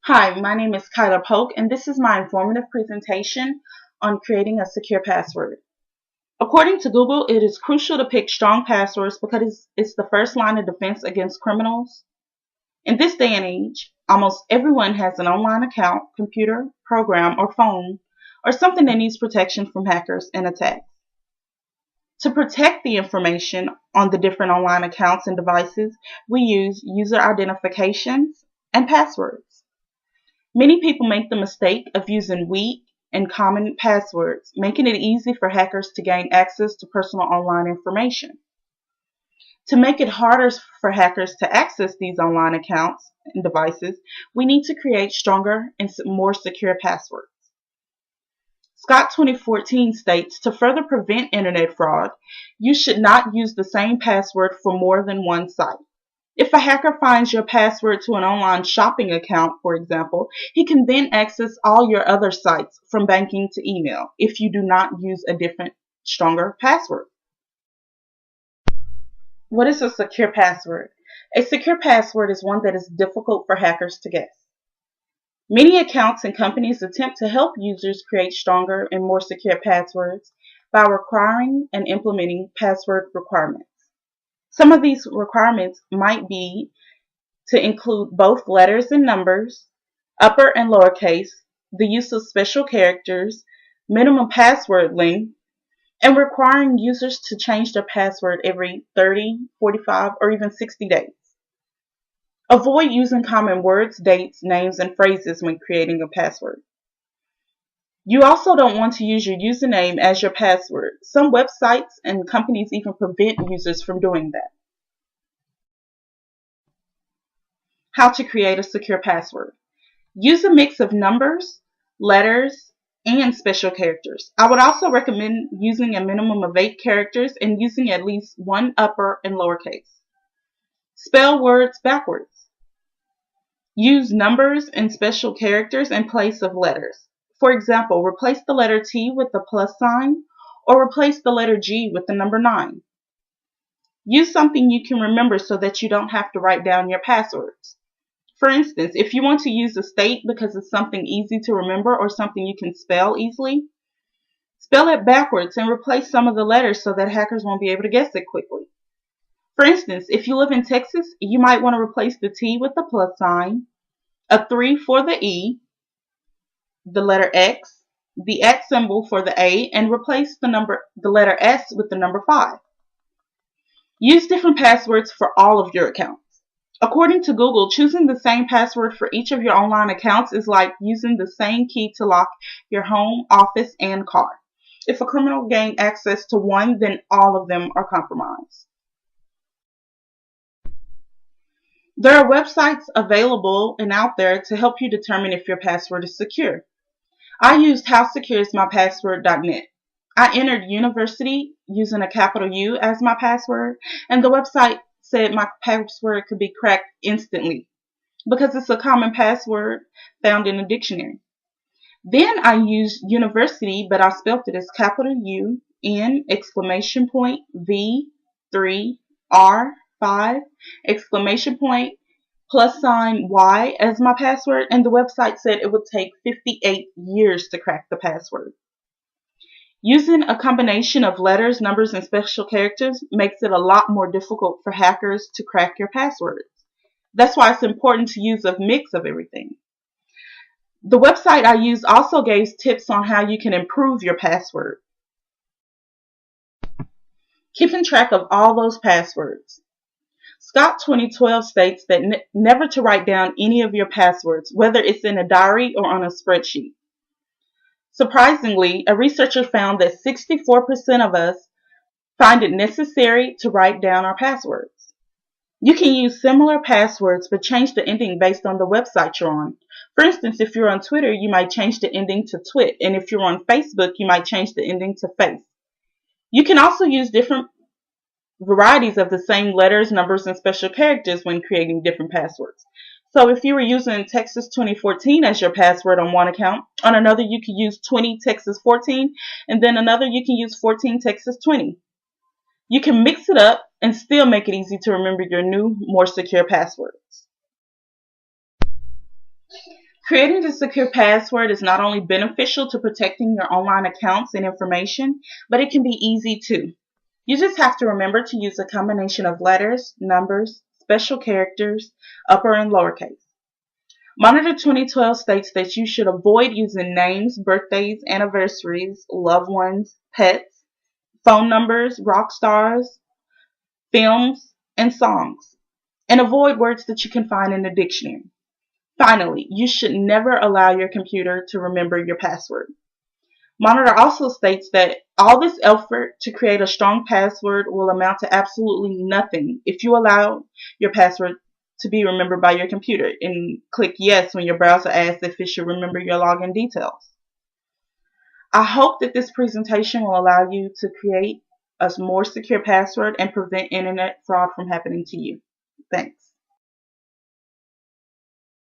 Hi, my name is Kyla Polk, and this is my informative presentation on creating a secure password. According to Google, it is crucial to pick strong passwords because it's the first line of defense against criminals. In this day and age, almost everyone has an online account, computer, program, or phone, or something that needs protection from hackers and attacks. To protect the information on the different online accounts and devices, we use user identifications and passwords. Many people make the mistake of using weak and common passwords, making it easy for hackers to gain access to personal online information. To make it harder for hackers to access these online accounts and devices, we need to create stronger and more secure passwords. Scott 2014 states, to further prevent internet fraud, you should not use the same password for more than one site. If a hacker finds your password to an online shopping account, for example, he can then access all your other sites from banking to email if you do not use a different, stronger password. What is a secure password? A secure password is one that is difficult for hackers to guess. Many accounts and companies attempt to help users create stronger and more secure passwords by requiring and implementing password requirements. Some of these requirements might be to include both letters and numbers, upper and lowercase, the use of special characters, minimum password length, and requiring users to change their password every 30, 45, or even 60 days. Avoid using common words, dates, names, and phrases when creating a password. You also don't want to use your username as your password. Some websites and companies even prevent users from doing that. How to create a secure password. Use a mix of numbers, letters, and special characters. I would also recommend using a minimum of 8 characters and using at least one upper and lowercase. Spell words backwards. Use numbers and special characters in place of letters. For example, replace the letter T with the plus sign or replace the letter G with the number 9. Use something you can remember so that you don't have to write down your passwords. For instance, if you want to use a state because it's something easy to remember or something you can spell easily, spell it backwards and replace some of the letters so that hackers won't be able to guess it quickly. For instance, if you live in Texas, you might want to replace the T with the plus sign, a 3 for the E, the letter X, the X symbol for the A, and replace the letter S with the number 5. Use different passwords for all of your accounts. According to Google, choosing the same password for each of your online accounts is like using the same key to lock your home, office, and car. If a criminal gains access to one, then all of them are compromised. There are websites available and out there to help you determine if your password is secure. I used howsecureismypassword.net. I entered university using a capital U as my password, and the website said my password could be cracked instantly because it's a common password found in a dictionary. Then I used university, but I spelled it as capital U, N, exclamation point, V, 3, R, 5, exclamation point, plus sign Y as my password, and the website said it would take 58 years to crack the password. Using a combination of letters, numbers, and special characters makes it a lot more difficult for hackers to crack your passwords. That's why it's important to use a mix of everything. The website I used also gave tips on how you can improve your password. Keeping track of all those passwords. Scott 2012 states that never to write down any of your passwords, whether it's in a diary or on a spreadsheet. Surprisingly, a researcher found that 64% of us find it necessary to write down our passwords. You can use similar passwords but change the ending based on the website you're on. For instance, if you're on Twitter, you might change the ending to twit, and if you're on Facebook, you might change the ending to face. You can also use different varieties of the same letters, numbers, and special characters when creating different passwords. So if you were using Texas 2014 as your password on one account, on another you could use 20 Texas 14, and then another you can use 14 Texas 20. You can mix it up and still make it easy to remember your new, more secure passwords. Creating a secure password is not only beneficial to protecting your online accounts and information, but it can be easy too. You just have to remember to use a combination of letters, numbers, special characters, upper and lowercase. Monitor 2012 states that you should avoid using names, birthdays, anniversaries, loved ones, pets, phone numbers, rock stars, films, and songs, and avoid words that you can find in the dictionary. Finally, you should never allow your computer to remember your password. Monitor also states that all this effort to create a strong password will amount to absolutely nothing if you allow your password to be remembered by your computer and click yes when your browser asks if it should remember your login details. I hope that this presentation will allow you to create a more secure password and prevent internet fraud from happening to you. Thanks.